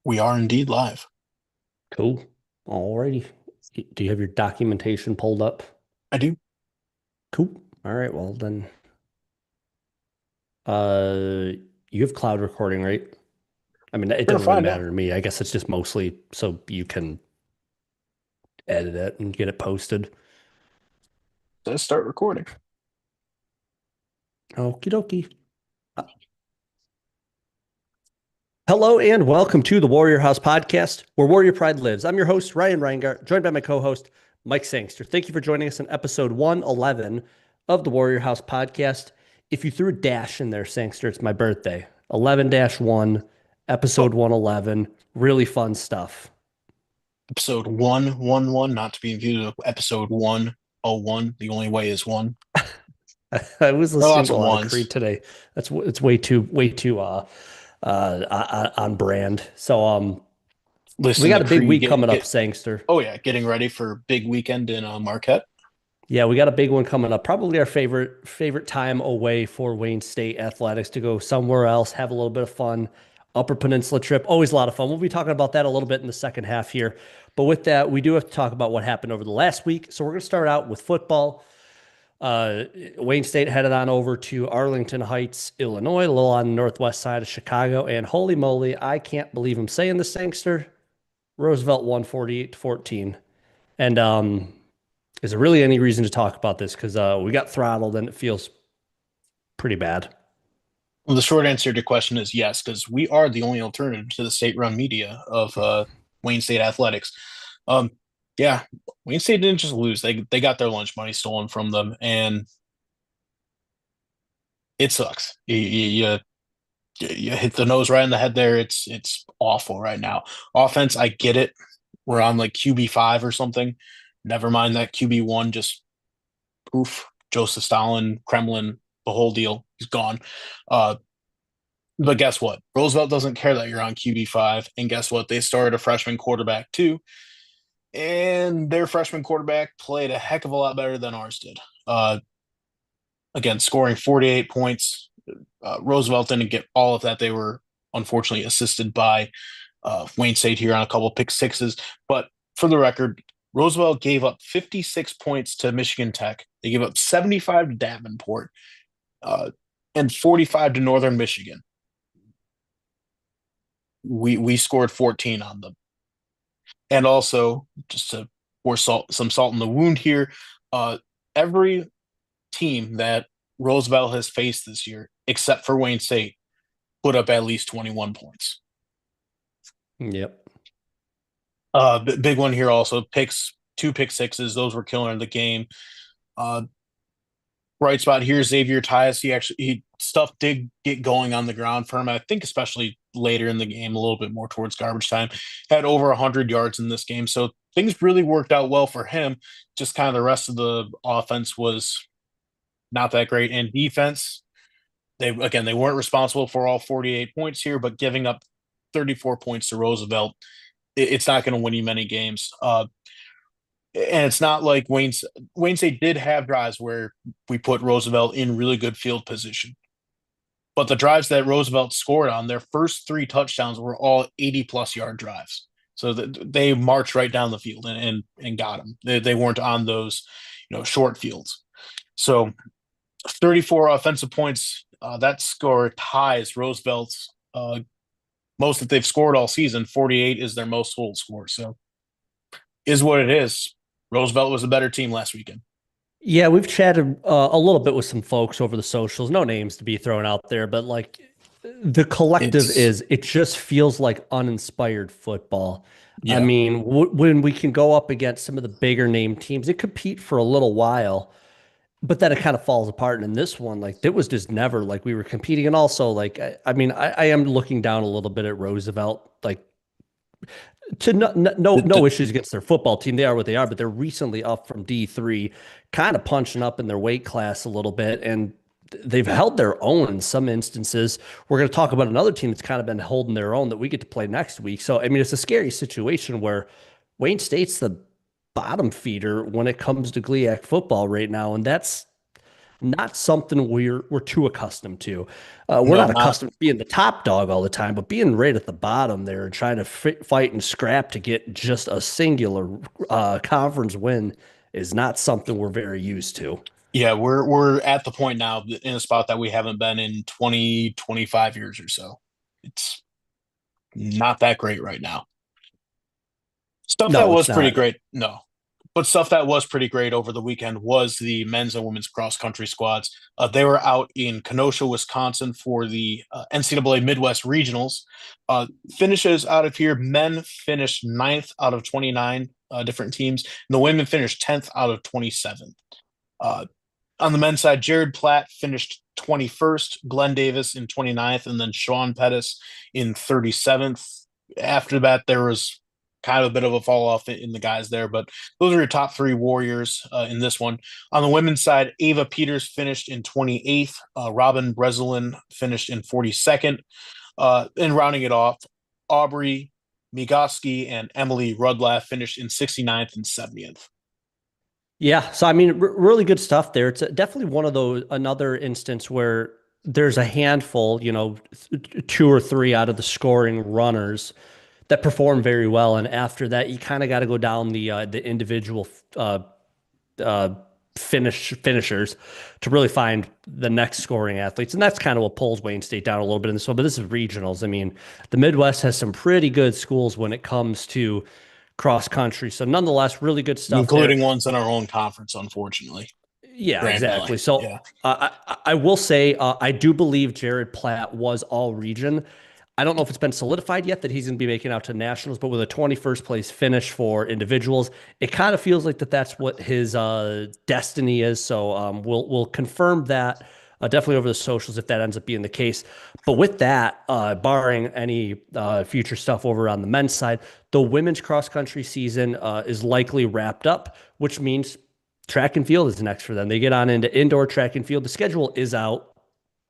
We are indeed live. Cool. Alrighty. Do you have your documentation pulled up? I do. Cool. All right. Well, then, uh, you have cloud recording, right? I mean, it We're gonna doesn't really find out. matter to me. I guess it's just mostly so you can edit it and get it posted. Let's start recording. Okie dokie. Uh, Hello and welcome to the Warrior House podcast, where Warrior Pride lives. I'm your host, Ryan Reingart, joined by my co-host, Mike Sangster. Thank you for joining us in episode 111 of the Warrior House podcast. If you threw a dash in there, Sangster, it's my birthday. 11-1, Oh, episode 111. Really fun stuff. episode 111, not to be confused with episode 101. The only way is one. I was There are listening lots to a of lot of ones. Creed today. It's way too on brand. So we Listen got to a big Creed week get coming up, get. Sangster. Oh yeah, getting ready for big weekend in Marquette. Yeah, we got a big one coming up. Probably our favorite time away for Wayne State athletics to go somewhere else, have a little bit of fun. Upper Peninsula trip, always a lot of fun. We'll be talking about that a little bit in the second half here. But with that, we do have to talk about what happened over the last week. So we're going to start out with football. Uh, Wayne State headed on over to Arlington Heights, Illinois, a little on the northwest side of Chicago. And holy moly, I can't believe I'm saying this, Sangster. Roosevelt won 48-14. And is there really any reason to talk about this? Because we got throttled and it feels pretty bad. Well, the short answer to your question is yes, because we are the only alternative to the state-run media of Wayne State athletics. Um, yeah, Wayne State didn't just lose; they got their lunch money stolen from them, and it sucks. You hit the nose right in the head there. It's awful right now. Offense, I get it. We're on like QB5 or something. Never mind that QB1, just poof. Joseph Stalin, Kremlin, the whole deal. He's gone. Uh, but guess what? Roosevelt doesn't care that you're on QB5. And guess what? They started a freshman quarterback too. And their freshman quarterback played a heck of a lot better than ours did. Again, scoring 48 points. Roosevelt didn't get all of that. They were unfortunately assisted by Wayne State here on a couple of pick sixes. But for the record, Roosevelt gave up 56 points to Michigan Tech. They gave up 75 to Davenport uh, and 45 to Northern Michigan. We scored 14 on them. And also, just to pour some salt in the wound here, every team that Roosevelt has faced this year, except for Wayne State, put up at least 21 points. Yep. Big one here also picks two pick sixes. Those were killing the game. Uh, bright spot here, Xavier Tyus. He stuff did get going on the ground for him. I think especially later in the game, a little bit more towards garbage time, had over 100 yards in this game. So things really worked out well for him. Just kind of the rest of the offense was not that great. And defense, they weren't responsible for all 48 points here, but giving up 34 points to Roosevelt, it's not going to win you many games. And it's not like Wayne State did have drives where we put Roosevelt in really good field position. But the drives that Roosevelt scored on, their first three touchdowns were all 80-plus yard drives. So they marched right down the field and got them. They weren't on those, short fields. So 34 offensive points. That score ties Roosevelt's most that they've scored all season. 48 is their most total score. So is what it is. Roosevelt was a better team last weekend. Yeah, we've chatted a little bit with some folks over the socials. No names to be thrown out there, but like the collective It's is, it just feels like uninspired football. I yeah. mean, when we can go up against some of the bigger name teams, it compete for a little while, but then it kind of falls apart. And in this one, like it was just never like we were competing. And also, like I mean, I am looking down a little bit at Roosevelt. Like to no The, issues against their football team. They are what they are, but they're recently up from D3, kind of punching up in their weight class a little bit, and they've held their own in some instances. We're going to talk about another team that's kind of been holding their own that we get to play next week. So I mean, it's a scary situation where Wayne State's the bottom feeder when it comes to GLIAC football right now, and that's not something we're too accustomed to. We're No, not not accustomed to being the top dog all the time, but being right at the bottom there and trying to fight and scrap to get just a singular conference win is not something we're very used to. yeah, we're at the point now in a spot that we haven't been in 20, 25 years or so. It's not that great right now. Stuff that No, was it's pretty not. great, no. But stuff that was pretty great over the weekend was the men's and women's cross country squads. They were out in Kenosha, Wisconsin for the NCAA Midwest Regionals. Finishes out of here, men finished ninth out of 29 different teams, and the women finished 10th out of 27. Uh, on the men's side, Jared Platt finished 21st, Glenn Davis in 29th, and then Sean Pettis in 37th. After that, there was kind of a bit of a fall off in the guys there, but those are your top three warriors in this one. On the women's side, Ava Peters finished in 28th, Robin Breslin finished in 42nd, and rounding it off, Aubrey Migoski and Emily Rudlaff finished in 69th and 70th. Yeah, so I mean, really good stuff there. It's definitely one of those another instance where there's a handful, two or three out of the scoring runners that perform very well, and after that, you kind of got to go down the individual uh, finishers to really find the next scoring athletes, and that's kind of what pulls Wayne State down a little bit in this one. But this is regionals. I mean, the Midwest has some pretty good schools when it comes to cross country. So nonetheless, really good stuff there. Including ones in our own conference, unfortunately. Yeah, Grand exactly. Valley. So Yeah. I will say I do believe Jared Platt was all region. I don't know if it's been solidified yet that he's going to be making out to nationals, but with a 21st place finish for individuals, it kind of feels like that's what his destiny is. So we'll confirm that definitely over the socials if that ends up being the case. But with that, barring any future stuff over on the men's side, the women's cross country season is likely wrapped up, which means track and field is next for them. They get on into indoor track and field. The schedule is out.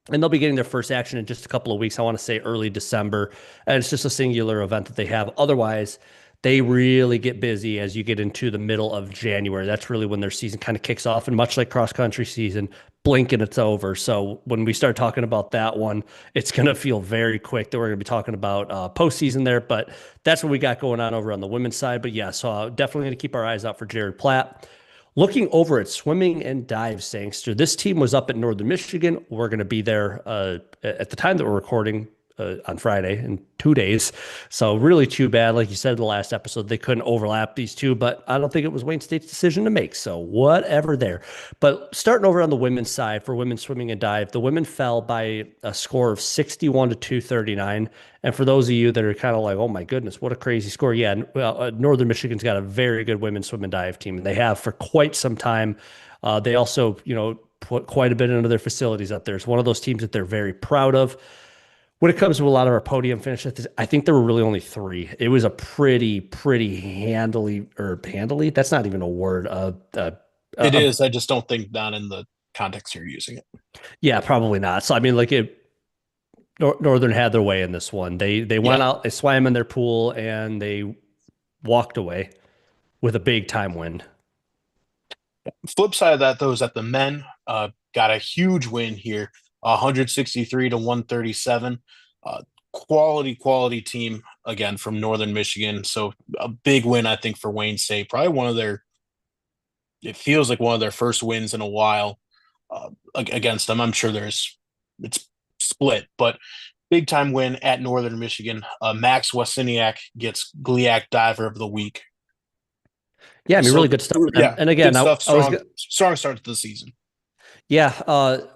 And they'll be getting their first action in just a couple of weeks. I want to say early December. And it's just a singular event that they have. Otherwise, they really get busy as you get into the middle of January. That's really when their season kind of kicks off. And much like cross country season, blink and it's over. So when we start talking about that one, it's going to feel very quick that we're going to be talking about postseason there. But that's what we got going on over on the women's side. But yeah, so definitely going to keep our eyes out for Jared Platt. Looking over at swimming and dive, Sangster, this team was up at Northern Michigan. We're going to be there at the time that we're recording on Friday in 2 days. So really too bad. Like you said in the last episode, they couldn't overlap these two, but I don't think it was Wayne State's decision to make. So whatever there. But starting over on the women's side for women's swimming and dive, the women fell by a score of 61 to 239. And for those of you that are kind of like, oh my goodness, what a crazy score. Yeah, Northern Michigan's got a very good women's swim and dive team. And they have for quite some time. They also, put quite a bit into their facilities up there. It's one of those teams that they're very proud of. When it comes to a lot of our podium finishes, I think there were really only three. It was a pretty handily. That's not even a word. It is. I just don't think not in the context you're using it. Yeah, probably not. So I mean, like Northern had their way in this one. They went Yeah. out, they swam in their pool, and they walked away with a big time win. Flip side of that, though, is that the men got a huge win here, 163 to 137. Quality team again from Northern Michigan. So a big win, I think, for Wayne State. Probably one of their, it feels like one of their first wins in a while against them. I'm sure it's split, but big time win at Northern Michigan. Max Wasiniak gets GLIAC Diver of the Week. Yeah, I mean, really So good stuff for them. yeah, And again, good stuff. I was Strong start to the season. yeah,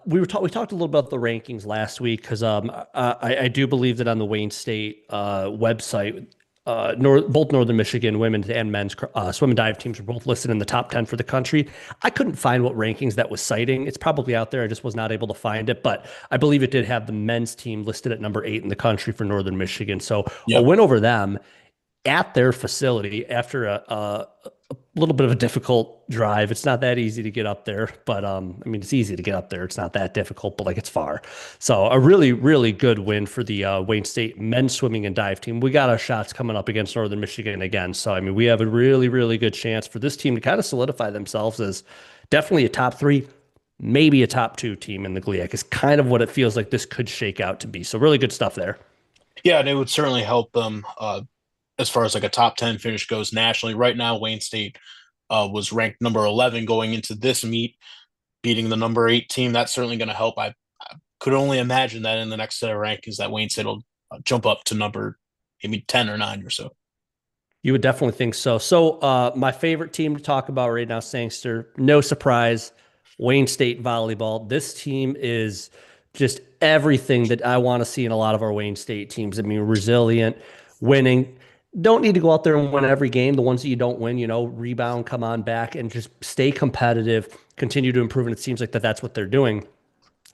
we talked a little about the rankings last week because I do believe that on the Wayne State website, both Northern Michigan women's and men's swim and dive teams are both listed in the top 10 for the country. I couldn't find what rankings that was citing. It's probably out there. I just was not able to find it, but I believe it did have the men's team listed at number 8 in the country for Northern Michigan. So a Yep. win over them at their facility after a little bit of a difficult drive. It's not that easy to get up there, but I mean, it's easy to get up there. It's not that difficult, but like it's far. So a really good win for the Wayne State men's swimming and dive team. We got our shots coming up against Northern Michigan again. So I mean, we have a really good chance for this team to kind of solidify themselves as definitely a top 3, maybe a top 2 team in the GLIAC is kind of what it feels like this could shake out to be. So really good stuff there. Yeah, and it would certainly help them as far as like a top 10 finish goes nationally. Right now, Wayne State was ranked number 11 going into this meet, beating the number 8 team. That's certainly going to help. I could only imagine that in the next set of rankings that Wayne State will jump up to number maybe 10 or 9 or so. You would definitely think so. So, my favorite team to talk about right now, Sangster, no surprise, Wayne State volleyball. This team is just everything that I want to see in a lot of our Wayne State teams. I mean, resilient, winning. Don't need to go out there and win every game. The ones that you don't win, rebound, come on back, and just stay competitive, continue to improve. And it seems like that's what they're doing.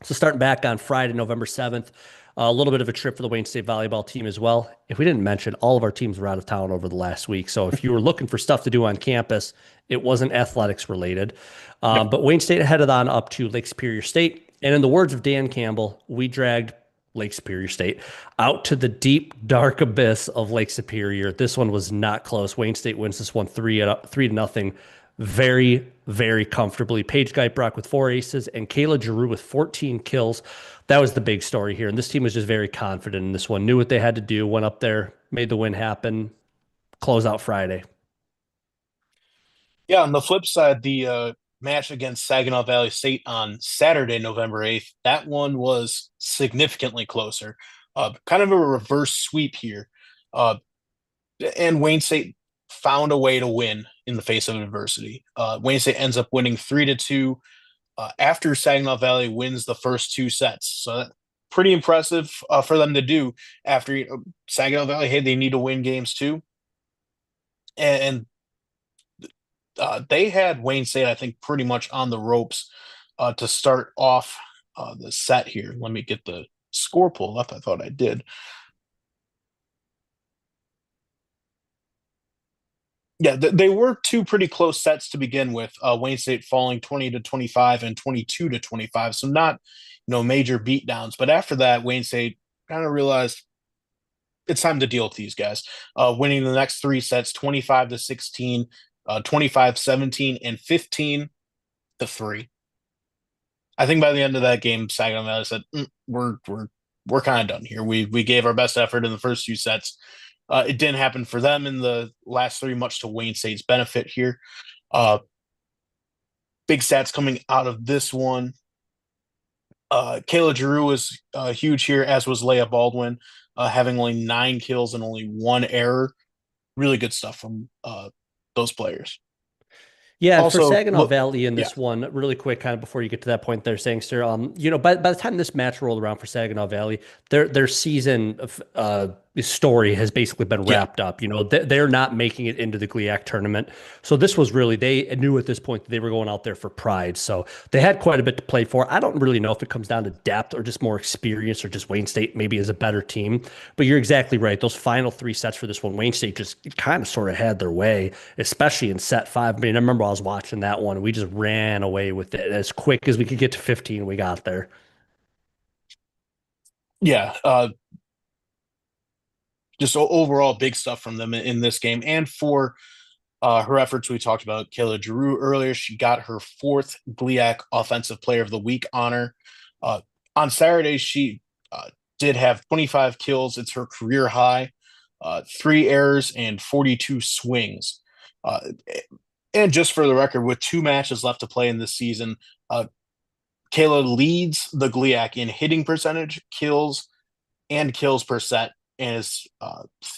So starting back on Friday, November 7th, a little bit of a trip for the Wayne State volleyball team as well. If we didn't mention, all of our teams were out of town over the last week. So if you were looking for stuff to do on campus, it wasn't athletics related. But Wayne State headed on up to Lake Superior State. And in the words of Dan Campbell, we dragged Lake Superior State out to the deep, dark abyss of Lake Superior. This one was not close. Wayne State wins this one 3-0. Very, very comfortably. Paige Geitbrock with 4 aces and Kayla Giroux with 14 kills. That was the big story here. And this team was just very confident in this one, knew what they had to do, went up there, made the win happen, close out Friday. Yeah, on the flip side, the match against Saginaw Valley State on Saturday, November 8th, that one was significantly closer. Kind of a reverse sweep here. And Wayne State found a way to win in the face of adversity. Wayne State ends up winning 3-2 after Saginaw Valley wins the first 2 sets. So that's pretty impressive for them to do after Saginaw Valley. Hey, they need to win games too. And they had Wayne State, I think, pretty much on the ropes to start off the set here. Let me get the score pulled up. I thought I did. Yeah, they were 2 pretty close sets to begin with. Wayne State falling 20-25 and 22-25, so not major beatdowns. But after that, Wayne State kind of realized it's time to deal with these guys. Winning the next 3 sets, 25-16, 25-17, and 15-3. I think by the end of that game, Saginaw Valley said, "We're kind of done here. We gave our best effort in the first 2 sets." It didn't happen for them in the last 3, much to Wayne State's benefit here. Big stats coming out of this one. Kayla Giroux was huge here, as was Leah Baldwin, having only 9 kills and only 1 error. Really good stuff from those players. Yeah, and Also, for Saginaw look, Valley in yeah, this one, really quick, kind of before you get to that point there, Sangster, by the time this match rolled around for Saginaw Valley, their season of, story has basically been yeah, wrapped up. They're not making it into the GLIAC tournament. So this was really, they knew at this point that they were going out there for pride. So they had quite a bit to play for. I don't really know if it comes down to depth or just more experience or just Wayne State maybe is a better team. But you're exactly right. Those final 3 sets for this one, Wayne State just kind of sort of had their way, especially in set 5. I mean, I remember I was watching that one. We just ran away with it as quick as we could get to 15. We got there. yeah. Just overall big stuff from them in this game. And for her efforts, we talked about Kayla Giroux earlier. She got her 4th GLIAC Offensive Player of the Week honor. On Saturday, she did have 25 kills. It's her career high, 3 errors and 42 swings. And just for the record, with 2 matches left to play in this season, Kayla leads the GLIAC in hitting percentage, kills, and kills per set, and is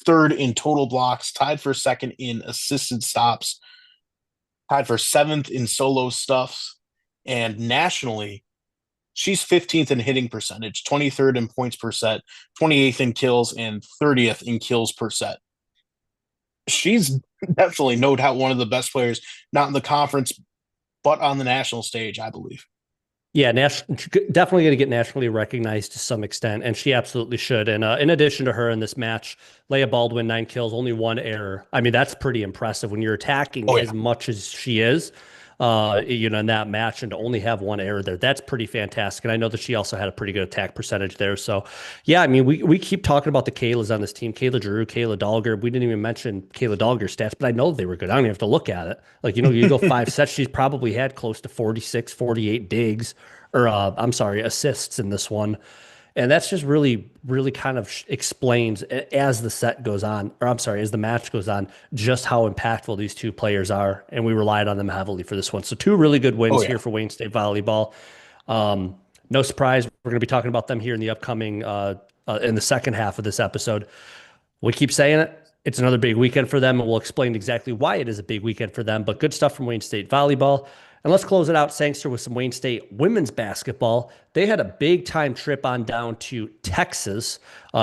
3rd in total blocks, tied for 2nd in assisted stops, tied for 7th in solo stuffs, and nationally, she's 15th in hitting percentage, 23rd in points per set, 28th in kills, and 30th in kills per set. She's definitely no doubt one of the best players, not in the conference, but on the national stage, I believe. Yeah, definitely going to get nationally recognized to some extent, and she absolutely should. And in addition to her in this match, Leah Baldwin, 9 kills, only 1 error. I mean, that's pretty impressive when you're attacking Oh, as yeah. much as she is. in that match, and to only have one error there, that's pretty fantastic. And I know that she also had a pretty good attack percentage there. So, yeah, I mean, we keep talking about the Kaylas on this team, Kayla Drew, Kayla Dahlger. We didn't even mention Kayla Dahlger's stats, but I know they were good. I don't even have to look at it. Like, you go 5 sets, she's probably had close to 46, 48 digs, or I'm sorry, assists in this one. And that's just really, really kind of explains as the set goes on, or I'm sorry, as the match goes on, just how impactful these two players are. And we relied on them heavily for this one. So two really good Oh wins yeah. here for Wayne State Volleyball. No surprise, we're going to be talking about them here in the upcoming, in the second half of this episode. We keep saying it. It's another big weekend for them, and we'll explain exactly why it is a big weekend for them. But good stuff from Wayne State Volleyball. And let's close it out, Sangster, with some Wayne State women's basketball. They had a big time trip on down to Texas.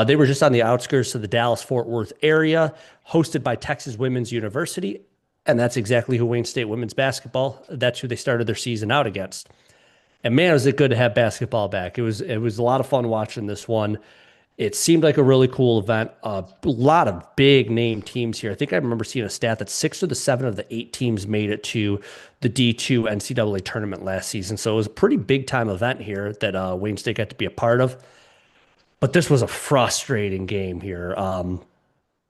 They were just on the outskirts of the Dallas-Fort Worth area, hosted by Texas Women's University. And that's exactly who Wayne State women's basketball, that's who they started their season out against. And man, was it good to have basketball back. It was a lot of fun watching this one. It seemed like a really cool event. A lot of big name teams here. I think I remember seeing a stat that 6 of the 7 of the 8 teams made it to the D2 NCAA tournament last season. So it was a pretty big time event here that Wayne State got to be a part of. But this was a frustrating game here. Kind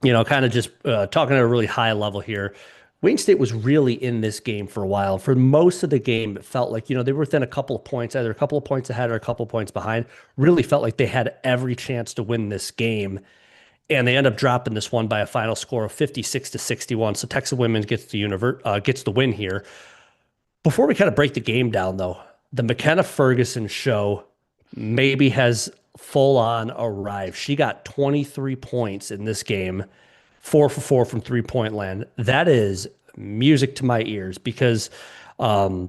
of just talking at a really high level here. Wayne State was really in this game for a while. For most of the game, it felt like, they were within a couple of points, either a couple of points ahead or a couple of points behind. Really felt like they had every chance to win this game. And they end up dropping this one by a final score of 56-61. So Texas Women gets the win here. Before we kind of break the game down, though, the McKenna Ferguson show maybe has full on arrived. She got 23 points in this game, 4 for 4 from 3-point land. That is music to my ears because, that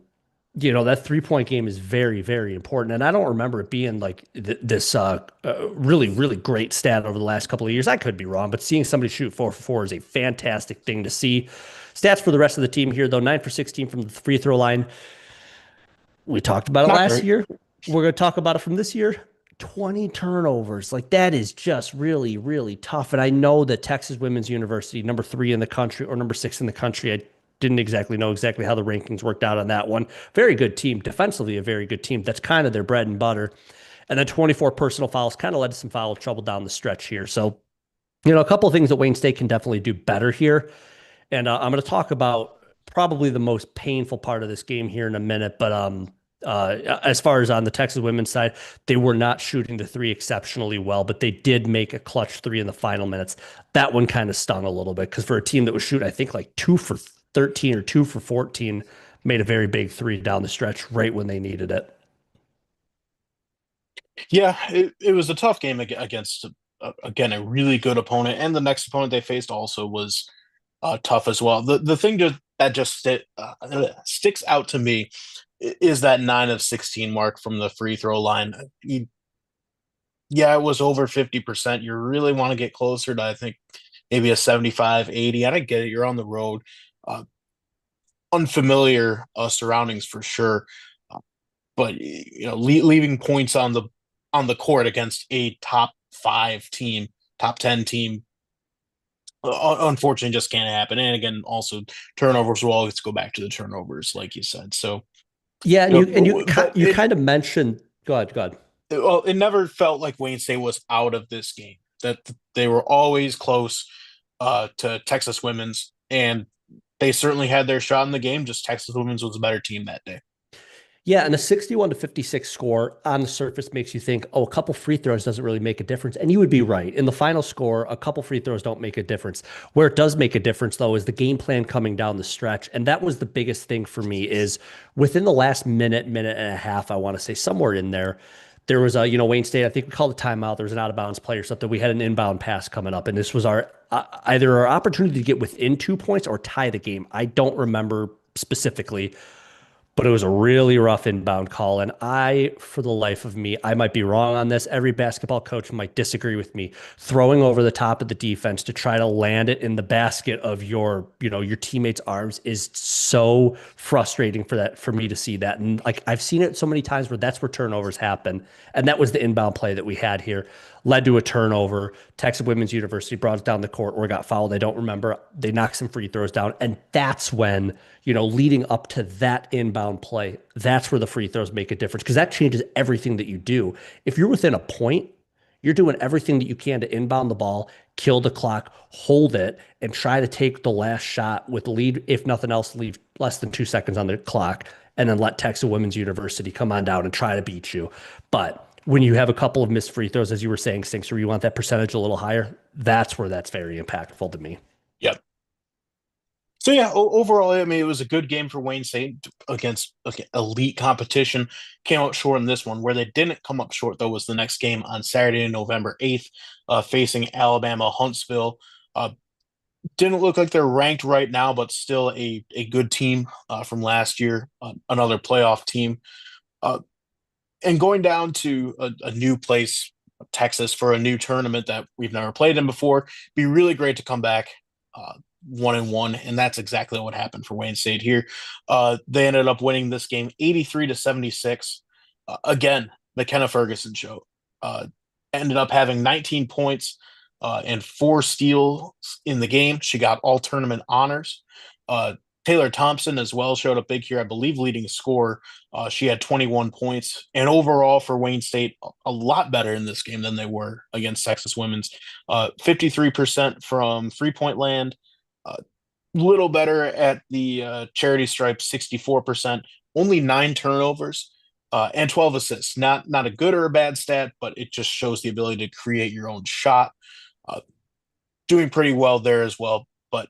3-point game is very, very important. And I don't remember it being like this really, really great stat over the last couple of years. I could be wrong, but seeing somebody shoot 4 for 4 is a fantastic thing to see. Stats for the rest of the team here, though: 9 for 16 from the free throw line. We talked about it last year. We're going to talk about it from this year. 20 turnovers. Like, that is just really, really tough. And I know that Texas Women's University, number 3 in the country or number 6 in the country, I didn't exactly know exactly how the rankings worked out on that one. Very good team. Defensively, a very good team. That's kind of their bread and butter. And then 24 personal fouls kind of led to some foul trouble down the stretch here. So, a couple of things that Wayne State can definitely do better here. And I'm going to talk about probably the most painful part of this game here in a minute. But as far as on the Texas women's side, they were not shooting the 3 exceptionally well, but they did make a clutch 3 in the final minutes. That one kind of stung a little bit because for a team that was shooting, I think like 2 for 13 or 2 for 14, made a very big 3 down the stretch right when they needed it. Yeah, it was a tough game against, again, a really good opponent. And the next opponent they faced also was tough as well. The thing that just sticks out to me is that 9 of 16 mark from the free throw line. Yeah, it was over 50%. You really want to get closer to, I think, maybe a 75, 80. I get it. You're on the road. Unfamiliar surroundings for sure. But, leaving points on the court against a top 5 team, top 10 team, unfortunately just can't happen. And again, also turnovers will always go back to the turnovers, like you said. So, yeah, you kind of mentioned. Go ahead. Well, it never felt like Wayne State was out of this game. That they were always close to Texas Women's, and they certainly had their shot in the game. Just Texas Women's was a better team that day. Yeah, and a 61-56 score on the surface makes you think, a couple free throws doesn't really make a difference. And you would be right. In the final score, a couple free throws don't make a difference. Where it does make a difference, though, is the game plan coming down the stretch. And that was the biggest thing for me is within the last minute and a half, I want to say somewhere in there, there was a, Wayne State, I think we called a timeout. There was an out of bounds play or something. We had an inbound pass coming up, and this was our either our opportunity to get within 2 points or tie the game. I don't remember specifically, but it was a really rough inbound call. And for the life of me, I might be wrong on this. Every basketball coach might disagree with me. Throwing over the top of the defense to try to land it in the basket of your teammates' arms is so frustrating for me to see that. And like I've seen it so many times where that's where turnovers happen. And that was the inbound play that we had here. led to a turnover. Texas Women's University brought it down the court or got fouled. I don't remember. They knocked some free throws down. And that's when, leading up to that inbound play, that's where the free throws make a difference because that changes everything that you do. If you're within a point, you're doing everything that you can to inbound the ball, kill the clock, hold it, and try to take the last shot with lead, if nothing else, leave less than 2 seconds on the clock, and then let Texas Women's University come on down and try to beat you. But when you have a couple of missed free throws, as you were saying, Stinks, where you want that percentage a little higher, that's where that's very impactful to me. Yep. So yeah, overall, I mean, it was a good game for Wayne State against elite competition. Came out short in this one. Where they didn't come up short though was the next game on Saturday, November 8th, facing Alabama Huntsville. Didn't look like they're ranked right now, but still a good team from last year, another playoff team. And going down to a new place, Texas, for a new tournament that we've never played in before, be really great to come back 1-1, and that's exactly what happened for Wayne State here. They ended up winning this game 83-76. Again, McKenna Ferguson show. Ended up having 19 points and 4 steals in the game. She got all tournament honors. Taylor Thompson as well showed up big here, I believe, leading scorer. She had 21 points. And overall for Wayne State, a lot better in this game than they were against Texas Women's. 53% from three-point land, little better at the charity stripe, 64%, only 9 turnovers, and 12 assists. Not a good or a bad stat, but it just shows the ability to create your own shot. Doing pretty well there as well. But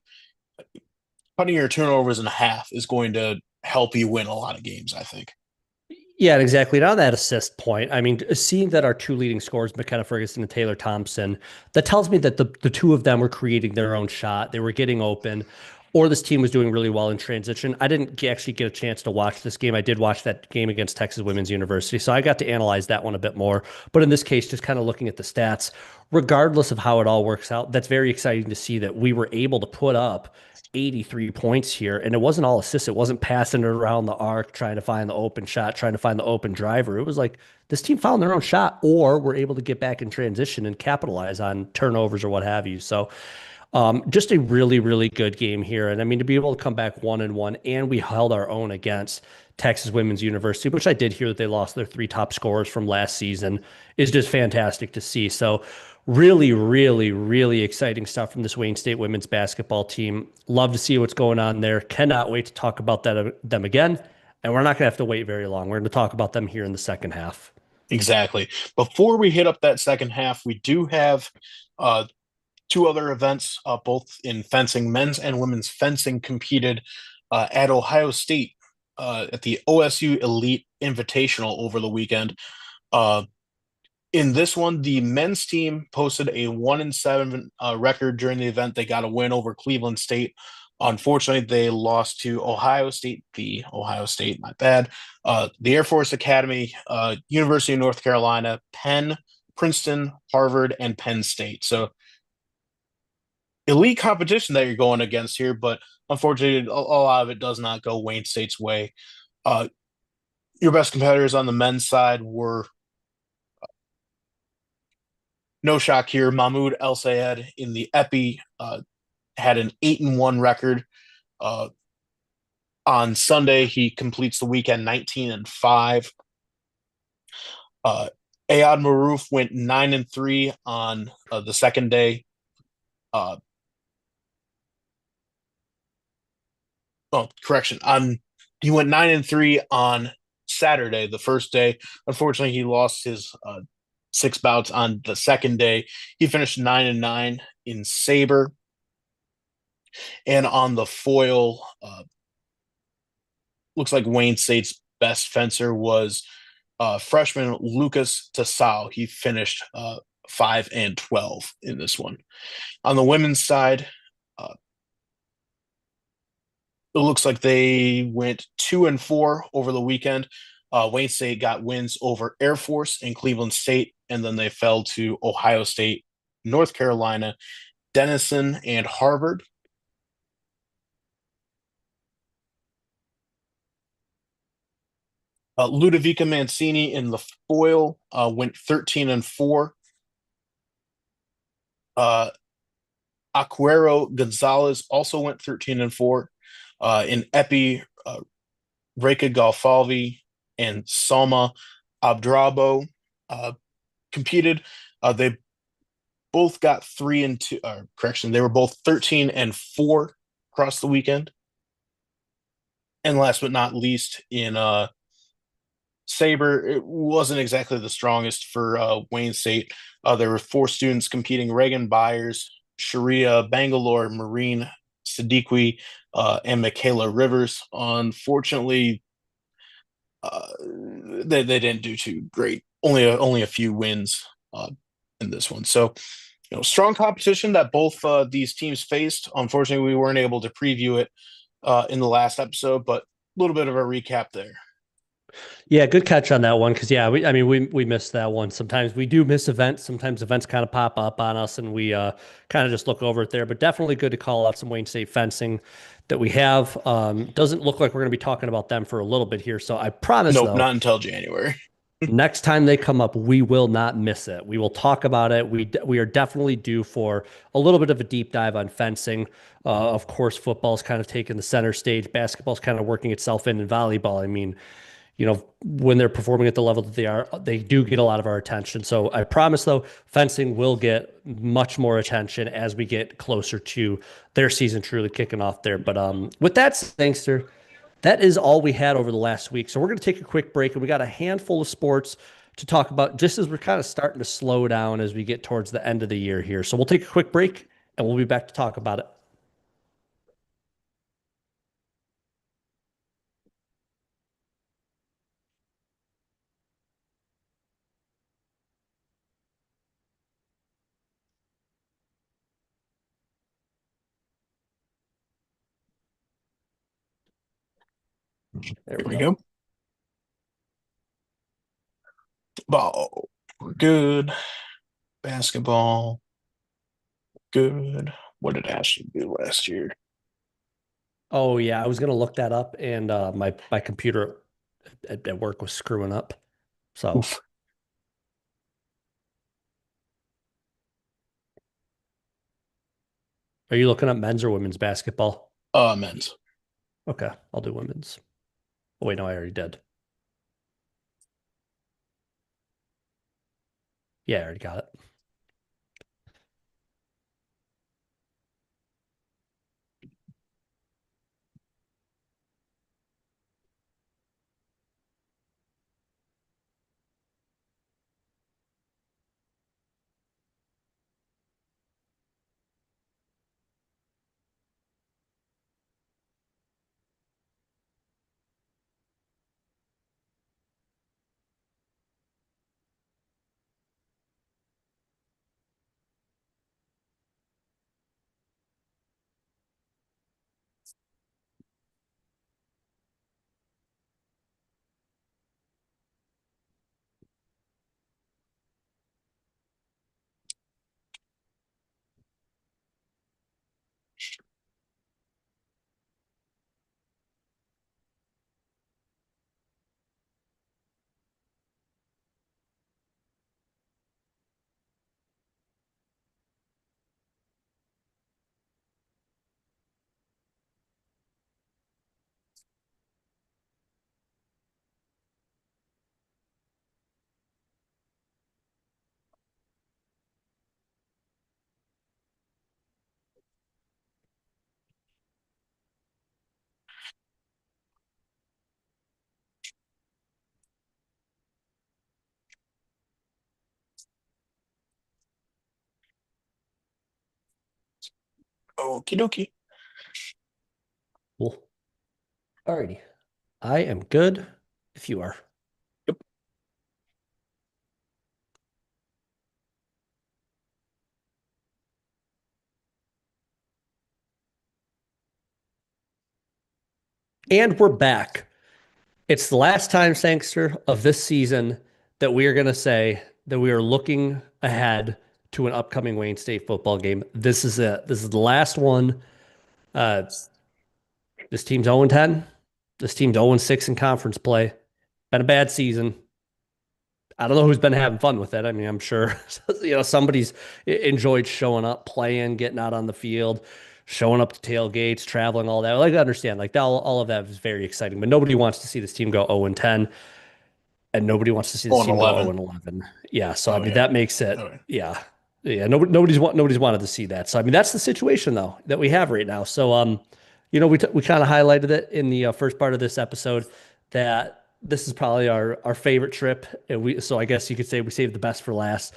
cutting your turnovers in half is going to help you win a lot of games, I think. Yeah, exactly. And on that assist point, I mean, seeing that our two leading scorers, McKenna Ferguson and Taylor Thompson, that tells me that the two of them were creating their own shot. They were getting open, or this team was doing really well in transition. I didn't actually get a chance to watch this game. I did watch that game against Texas Women's University, so I got to analyze that one a bit more. But in this case, just kind of looking at the stats, regardless of how it all works out, that's very exciting to see that we were able to put up 83 points here. And it wasn't all assists. It wasn't passing it around the arc, trying to find the open shot, trying to find the open driver. It was like this team found their own shot or were able to get back in transition and capitalize on turnovers or what have you. So just a really, really good game here. And I mean, to be able to come back 1-1, and we held our own against Texas Women's University, which I did hear that they lost their 3 top scorers from last season, is just fantastic to see. So really, really, really exciting stuff from this Wayne State women's basketball team. Love to see what's going on there. Cannot wait to talk about them again. And we're not going to have to wait very long. We're going to talk about them here in the second half. Exactly. Before we hit up that second half, we do have 2 other events, both in fencing. Men's and women's fencing competed at Ohio State at the OSU Elite Invitational over the weekend. In this one, the men's team posted a 1-7 record during the event. They got a win over Cleveland State. Unfortunately, they lost to Ohio State, my bad. The Air Force Academy, University of North Carolina, Penn, Princeton, Harvard, and Penn State. So elite competition that you're going against here, but unfortunately, a lot of it does not go Wayne State's way. Your best competitors on the men's side were, no shock here, Mahmoud El Sayed in the Epi had an 8-1 record. On Sunday, he completes the weekend 19-5. Ayad Maroof went 9-3 on the second day. Correction. He went 9-3 on Saturday, the first day. Unfortunately, he lost his 6 bouts on the second day. He finished 9-9 in saber. And on the foil, looks like Wayne State's best fencer was freshman Lucas Tassau. He finished 5-12 in this one. On the women's side, it looks like they went 2-4 over the weekend. Wayne State got wins over Air Force and Cleveland State, and then they fell to Ohio State, North Carolina, Denison, and Harvard. Ludovica Mancini in the foil went 13-4. Uh, Acuero Gonzalez also went 13-4. In Epi, Reka Galfalvi and Salma Abdrabo uh, competed. They both got 3-2. Correction, they were both 13-4 across the weekend. And last but not least, in Sabre, it wasn't exactly the strongest for Wayne State. There were four students competing: Reagan Byers, Sharia Bangalore, Marine Siddiqui, and Michaela Rivers. Unfortunately, they didn't do too great. Only a few wins in this one. So, strong competition that both these teams faced. Unfortunately, we weren't able to preview it in the last episode, but a little bit of a recap there. Yeah, good catch on that one. Because yeah, I mean, we missed that one. Sometimes we do miss events. Sometimes events kind of pop up on us, and we kind of just look over it there. But definitely good to call out some Wayne State fencing that we have. Doesn't look like we're going to be talking about them for a little bit here. So I promise, Nope, though, not until January. next time they come up, we will not miss it. We will talk about it. We are definitely due for a little bit of a deep dive on fencing. Of course, football's kind of taking the center stage. Basketball's kind of working itself in, and volleyball. I mean, when they're performing at the level that they are, they do get a lot of our attention. So I promise, though, fencing will get much more attention as we get closer to their season truly kicking off there. But with that, Sangster, that is all we had over the last week. So we're going to take a quick break, and we got a handful of sports to talk about just as we're kind of starting to slow down as we get towards the end of the year here. So we'll take a quick break, and we'll be back to talk about it. There Here we we go. go. Ball, good. Basketball, good. What did Ashley do last year? Oh yeah, I was gonna look that up, and my computer at work was screwing up. So, Oof. are you looking up men's or women's basketball? Men's. Okay, I'll do women's. Oh wait, no, I already did. Yeah, I already got it. Okie dokie. Cool. Alrighty, I am good. If you are. Yep. And we're back. It's the last time, Sangster, of this season that we are going to say that we are looking ahead to an upcoming Wayne State football game. This is it. This is the last one. Uh, this team's 0-10. This team's 0-6 in conference play. Been a bad season. I don't know who's been having fun with it. I mean, I'm sure somebody's enjoyed showing up, playing, getting out on the field, showing up to tailgates, traveling, all that. Like I understand, like that, all of that is very exciting, but nobody wants to see this team go 0-10, and nobody wants to see Oh, this and team go 11. 0-11. Yeah, so I Oh mean yeah. that makes it, Oh, yeah. yeah, yeah. Nobody's wanted to see that. So I mean that's the situation though that we have right now. So we kind of highlighted it in the first part of this episode that this is probably our favorite trip, and I guess you could say we saved the best for last.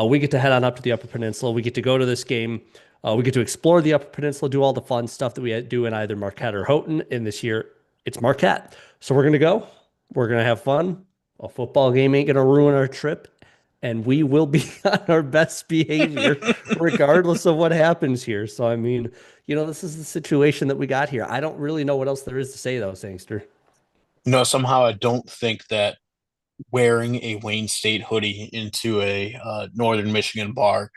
We get to head on up to the Upper Peninsula. We get to go to this game. We get to explore the Upper Peninsula, do all the fun stuff that we do in either Marquette or Houghton. And this year, it's Marquette. So we're gonna go. We're gonna have fun. A football game ain't gonna ruin our trip, and we will be on our best behavior regardless of what happens here. So I mean, this is the situation that we got here. I don't really know what else there is to say though, Sangster. Somehow I don't think that wearing a Wayne State hoodie into a Northern Michigan bar,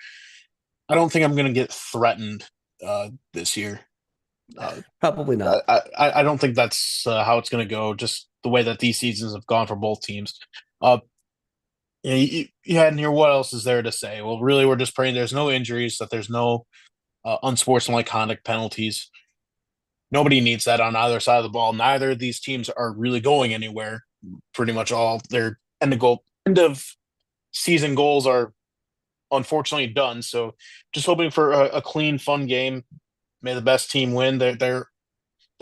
I don't think I'm going to get threatened this year. Uh, Probably not. I don't think that's how it's going to go. Just the way that these seasons have gone for both teams. Uh, you had in here. What else is there to say? Well, really, we're just praying there's no injuries, that there's no unsportsmanlike conduct penalties. Nobody needs that on either side of the ball. Neither of these teams are really going anywhere. Pretty much all their end of season goals are unfortunately done. So just hoping for a clean, fun game. May the best team win. There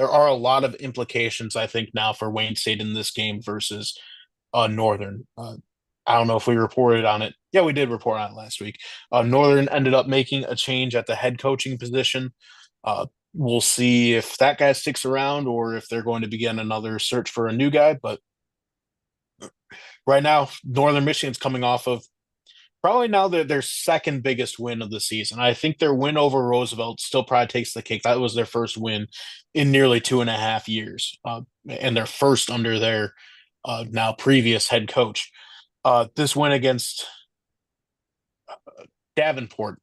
are a lot of implications, I think, now for Wayne State in this game versus Northern. I don't know if we reported on it. Yeah, we did report on it last week. Northern ended up making a change at the head coaching position. Uh, we'll see if that guy sticks around or if they're going to begin another search for a new guy. But right now, Northern Michigan's coming off of probably now their second biggest win of the season. I think their win over Roosevelt still probably takes the cake. That was their first win in nearly 2.5 years, and their first under their now previous head coach. This win against Davenport,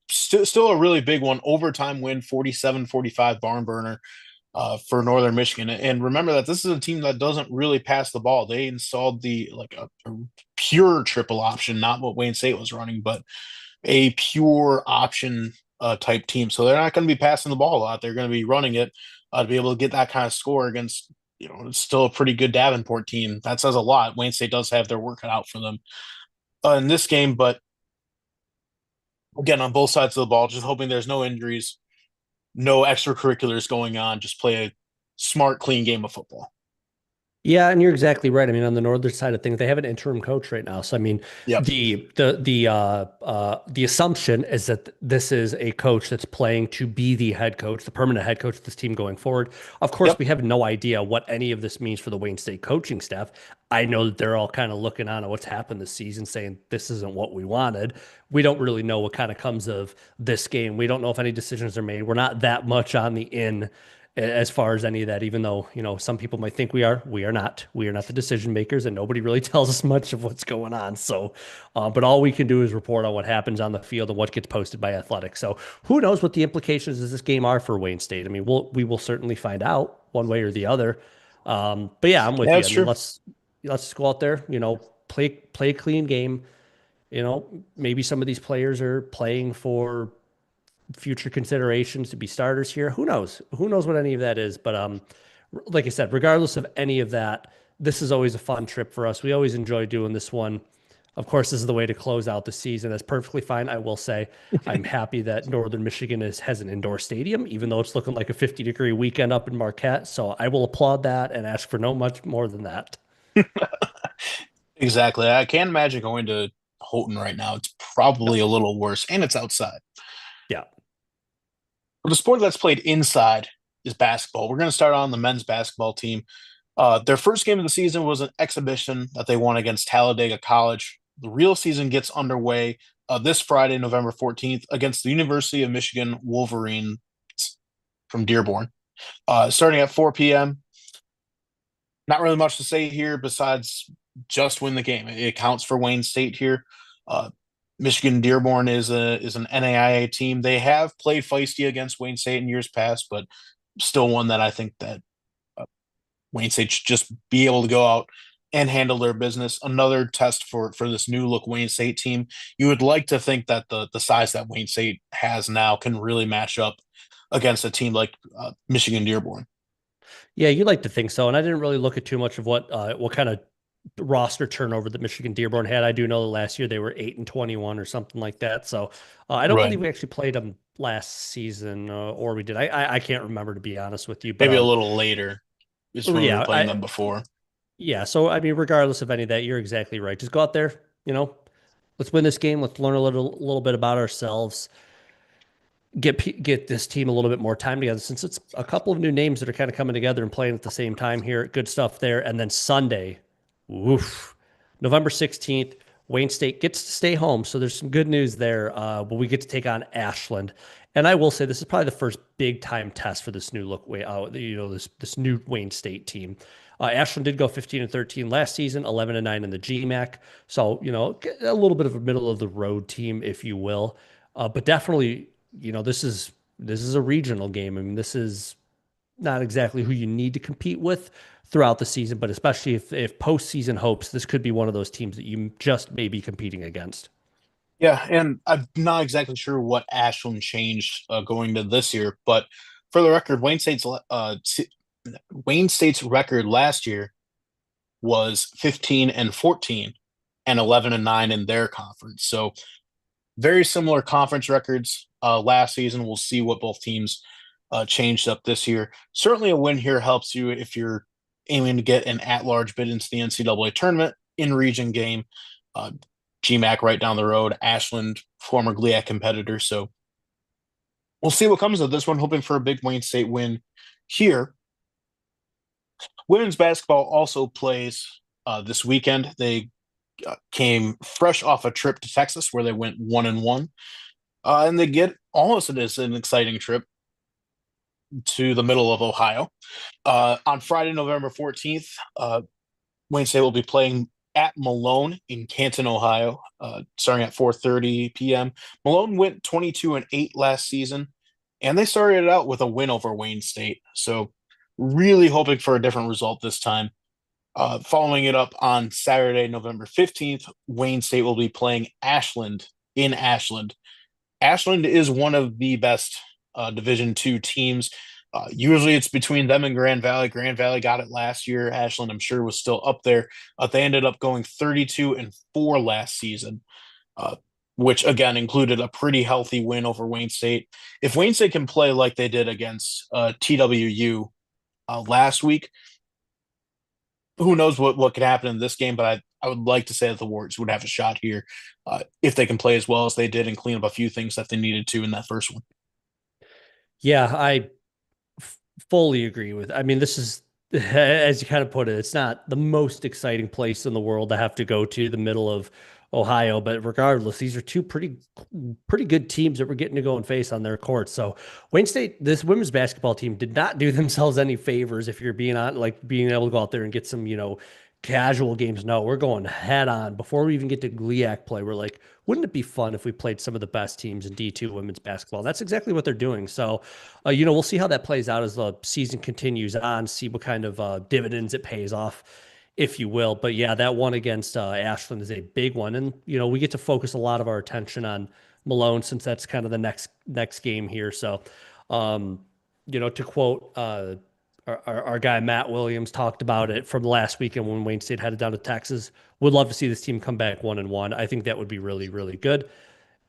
still a really big one. Overtime win, 47-45 barn burner for Northern Michigan. And remember that this is a team that doesn't really pass the ball. They installed a pure triple option, not what Wayne State was running, but a pure option type team. So they're not going to be passing the ball a lot. They're going to be running it to be able to get that kind of score against, it's still a pretty good Davenport team. That says a lot. Wayne State does have their work cut out for them in this game, but again, on both sides of the ball, just hoping there's no injuries, no extracurriculars going on. Just play a smart, clean game of football. Yeah, and you're exactly right. I mean, on the northern side of things, they have an interim coach right now. So I mean, Yep. the assumption is that this is a coach that's playing to be the head coach, the permanent head coach of this team going forward. Of course, Yep. we have no idea what any of this means for the Wayne State coaching staff. I know that they're all kind of looking on at what's happened this season, saying this isn't what we wanted. We don't really know what kind of comes of this game. We don't know if any decisions are made. We're not that much on the in as far as any of that, even though, some people might think we are not. We are not the decision makers, and nobody really tells us much of what's going on. So, but all we can do is report on what happens on the field and what gets posted by athletics. So who knows what the implications of this game are for Wayne State? I mean, we will certainly find out one way or the other. But yeah, I'm with Yeah, you. I that's mean, true. let's just go out there, play a clean game. Maybe some of these players are playing for future considerations to be starters here. Who knows? Who knows what any of that is? But like I said, regardless of any of that, this is always a fun trip for us. We always enjoy doing this one. Of course, this is the way to close out the season. That's perfectly fine. I will say I'm happy that Northern Michigan has an indoor stadium, even though it's looking like a 50-degree weekend up in Marquette. So I will applaud that and ask for no much more than that. Exactly. I can't imagine going to Houghton right now. It's No. probably a little worse, and it's outside. Yeah. But the sport that's played inside is basketball. We're going to start on the men's basketball team. Their first game of the season was an exhibition that they won against Talladega College. The real season gets underway this Friday, November 14th, against the University of Michigan Wolverines from Dearborn, starting at 4 p.m. Not really much to say here besides just win the game. It counts for Wayne State here. Uh, Michigan Dearborn is an NAIA team. They have played feisty against Wayne State in years past, but still one that I think that Wayne State should just be able to go out and handle their business. Another test for this new look Wayne State team. You would like to think that the size that Wayne State has now can really match up against a team like Michigan Dearborn. Yeah, you like to think so. And I didn't really look at too much of what kind of roster turnover that Michigan Dearborn had. I do know that last year they were 8-21 or something like that. So I don't Right. believe we actually played them last season, or we did. I can't remember, to be honest with you. But Maybe a little later is when we were yeah, playing them before. yeah. So I mean, regardless of any of that, you're exactly right. Just go out there, let's win this game. Let's learn a little bit about ourselves. Get this team a little bit more time together, since it's a couple of new names that are kind of coming together and playing at the same time here. Good stuff there. And then Sunday, woof, November 16th, Wayne State gets to stay home. So there's some good news there. But we get to take on Ashland. And I will say this is probably the first big time test for this new look, this new Wayne State team. Ashland did go 15-13 last season, 11-9 in the GMAC. So, a little bit of a middle of the road team, if you will. But definitely, this is a regional game. I mean, this is not exactly who you need to compete with throughout the season, but especially if postseason hopes, this could be one of those teams that you just may be competing against. Yeah, and I'm not exactly sure what Ashland changed going to this year, but for the record, Wayne State's record last year was 15-14 and 11-9 in their conference. So very similar conference records last season. We'll see what both teams changed up this year. Certainly, a win here helps you if you're aiming to get an at-large bid into the NCAA tournament in region game. Uh, GMAC right down the road, Ashland, former GLIAC competitor. So we'll see what comes of this one. Hoping for a big Wayne State win here. Women's basketball also plays this weekend. They came fresh off a trip to Texas where they went 1-1. And they get almost as an exciting trip to the middle of Ohio. On Friday, November 14th, Wayne State will be playing at Malone in Canton, Ohio, starting at 4:30 p.m. Malone went 22-8 last season, and they started it out with a win over Wayne State. So really hoping for a different result this time. Following it up on Saturday, November 15th, Wayne State will be playing Ashland in Ashland. Ashland is one of the best Division II teams. Usually it's between them and Grand Valley. Grand Valley got it last year. Ashland, I'm sure, was still up there. They ended up going 32-4 last season, which again included a pretty healthy win over Wayne State. If Wayne State can play like they did against TWU last week, who knows what could happen in this game, but I would like to say that the Warriors would have a shot here if they can play as well as they did and clean up a few things that they needed to in that first one. Yeah, I fully agree with. I mean, this is, as you kind of put it, it's not the most exciting place in the world to have to go to, the middle of Ohio, but regardless, these are two pretty good teams that we're getting to go and face on their court. So Wayne State, this women's basketball team did not do themselves any favors if you're being able to go out there and get some, casual games. No, we're going head on. Before we even get to GLIAC play, we're like, wouldn't it be fun if we played some of the best teams in D2 women's basketball? That's exactly what they're doing. So, we'll see how that plays out as the season continues on, see what kind of dividends it pays off, if you will. But yeah, that one against Ashland is a big one. And, we get to focus a lot of our attention on Malone since that's kind of the next game here. So, to quote our guy Matt Williams talked about it from last weekend when Wayne State headed down to Texas. Would love to see this team come back 1-1. I think that would be really, really good.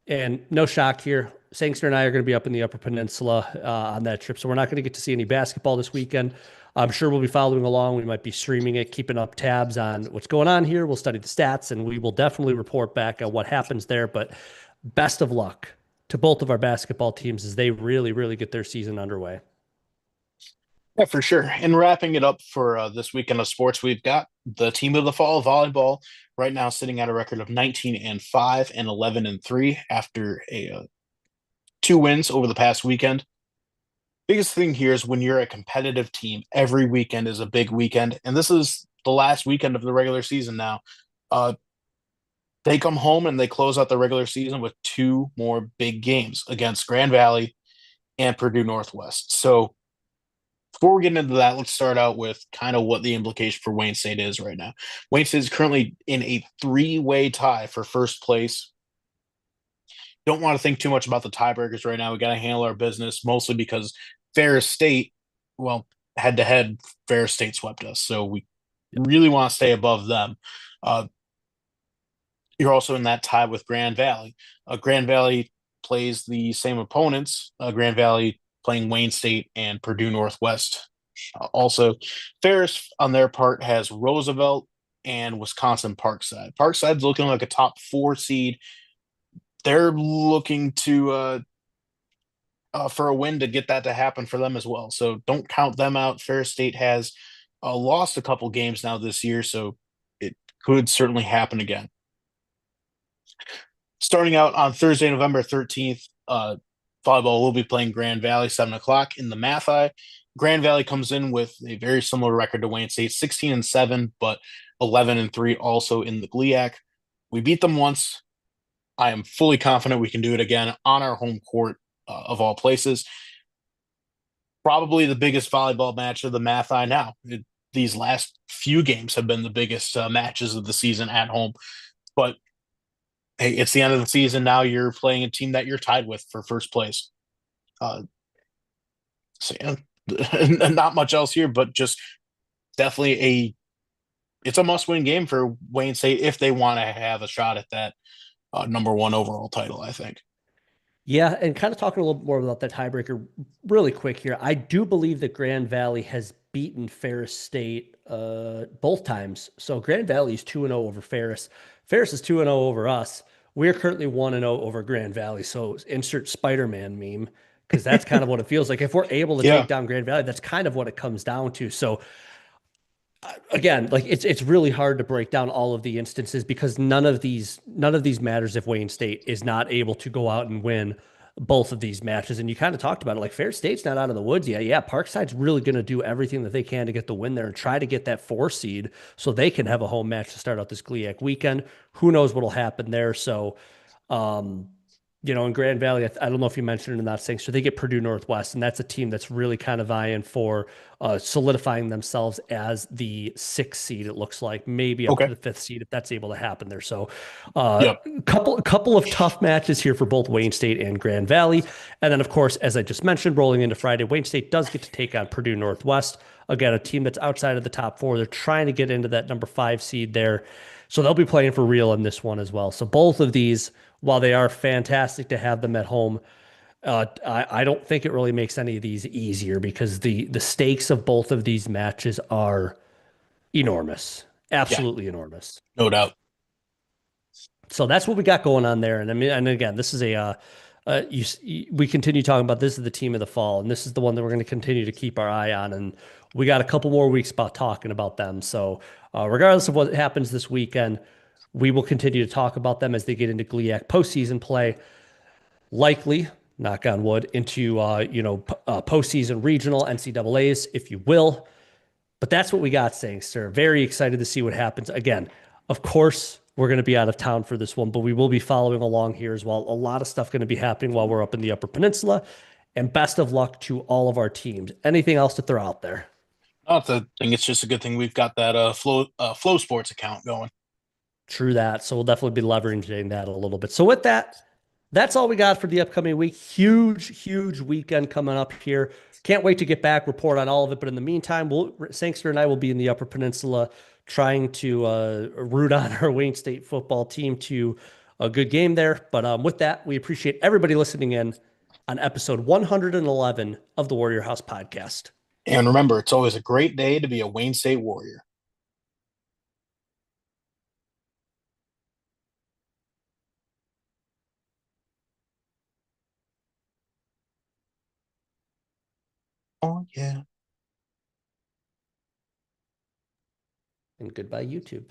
And no shock here, Sangster and I are going to be up in the Upper Peninsula on that trip, so we're not going to get to see any basketball this weekend. I'm sure we'll be following along. We might be streaming it, keeping up tabs on what's going on here. We'll study the stats, and we will definitely report back on what happens there. But best of luck to both of our basketball teams as they really, really get their season underway. Yeah, for sure. And wrapping it up for this weekend of sports, we've got the team of the fall volleyball right now sitting at a record of 19-5 and 11-3 after two wins over the past weekend. Biggest thing here is when you're a competitive team, every weekend is a big weekend, and this is the last weekend of the regular season now. They come home and they close out the regular season with two more big games against Grand Valley and Purdue Northwest. So before we get into that, let's start out with kind of what the implication for Wayne State is right now. Wayne State is currently in a three-way tie for first place. Don't want to think too much about the tiebreakers right now. We got to handle our business mostly because Ferris State, well, head to head, Ferris State swept us. So we really want to stay above them. Uh, you're also in that tie with Grand Valley. Grand Valley plays the same opponents. Grand Valley playing Wayne State and Purdue Northwest. Also, Ferris on their part has Roosevelt and Wisconsin Parkside. Parkside's looking like a top four seed. They're looking to for a win to get that to happen for them as well. So don't count them out. Ferris State has lost a couple games now this year, so it could certainly happen again. Starting out on Thursday, November 13th, volleyball will be playing Grand Valley, 7 o'clock in the Mathi. Grand Valley comes in with a very similar record to Wayne State, 16-7, but 11-3 also in the GLIAC. We beat them once. I am fully confident we can do it again on our home court of all places. Probably the biggest volleyball match of the Mathi now. These last few games have been the biggest matches of the season at home. But hey, it's the end of the season now. You're playing a team that you're tied with for first place. So yeah, not much else here, but just definitely it's a must-win game for Wayne State if they want to have a shot at that number one overall title, I think. Yeah, and kind of talking a little bit more about that tiebreaker really quick here. I do believe that Grand Valley has beaten Ferris State both times. So Grand Valley is 2-0 over Ferris. Ferris is 2-0 over us. We're currently 1-0 over Grand Valley. So insert Spider-Man meme because that's kind of what it feels like. If we're able to Yeah. take down Grand Valley, that's kind of what it comes down to. So again, like it's really hard to break down all of the instances because none of these matters if Wayne State is not able to go out and win both of these matches. And you kind of talked about it, like Fair State's not out of the woods yet. Yeah, Parkside's really going to do everything that they can to get the win there and try to get that 4 seed so they can have a home match to start out this GLIAC weekend. Who knows what'll happen there? So, um, in Grand Valley, I don't know if you mentioned it in that thing. So they get Purdue Northwest, and that's a team that's really kind of vying for solidifying themselves as the 6 seed. It looks like maybe up to Okay. the 5th seed if that's able to happen there. So, Yep. couple of tough matches here for both Wayne State and Grand Valley, and then of course, as I just mentioned, rolling into Friday, Wayne State does get to take on Purdue Northwest. Again, a team that's outside of the top four. They're trying to get into that number 5 seed there. So they'll be playing for real in this one as well. So both of these, while they are fantastic to have them at home, I don't think it really makes any of these easier because the stakes of both of these matches are enormous, Yeah. absolutely enormous. No doubt. So that's what we got going on there. And I mean, and again, this is we continue talking about this is the team of the fall, and this is the one that we're going to continue to keep our eye on. And we got a couple more weeks about talking about them. So regardless of what happens this weekend, we will continue to talk about them as they get into GLIAC postseason play. Likely, knock on wood, into postseason regional NCAA's, if you will. But that's what we got, saying, sir. Very excited to see what happens. Again, of course, we're going to be out of town for this one, but we will be following along here as well. A lot of stuff going to be happening while we're up in the Upper Peninsula. And best of luck to all of our teams. Anything else to throw out there? I think it's just a good thing we've got that Flow Sports account going. True that. So we'll definitely be leveraging that a little bit. So with that, that's all we got for the upcoming week. Huge, huge weekend coming up here. Can't wait to get back, report on all of it. But in the meantime, Sangster and I will be in the Upper Peninsula trying to root on our Wayne State football team to a good game there. But with that, we appreciate everybody listening in on episode 111 of the Warrior House podcast. And remember, it's always a great day to be a Wayne State Warrior. Oh, yeah. And goodbye, YouTube.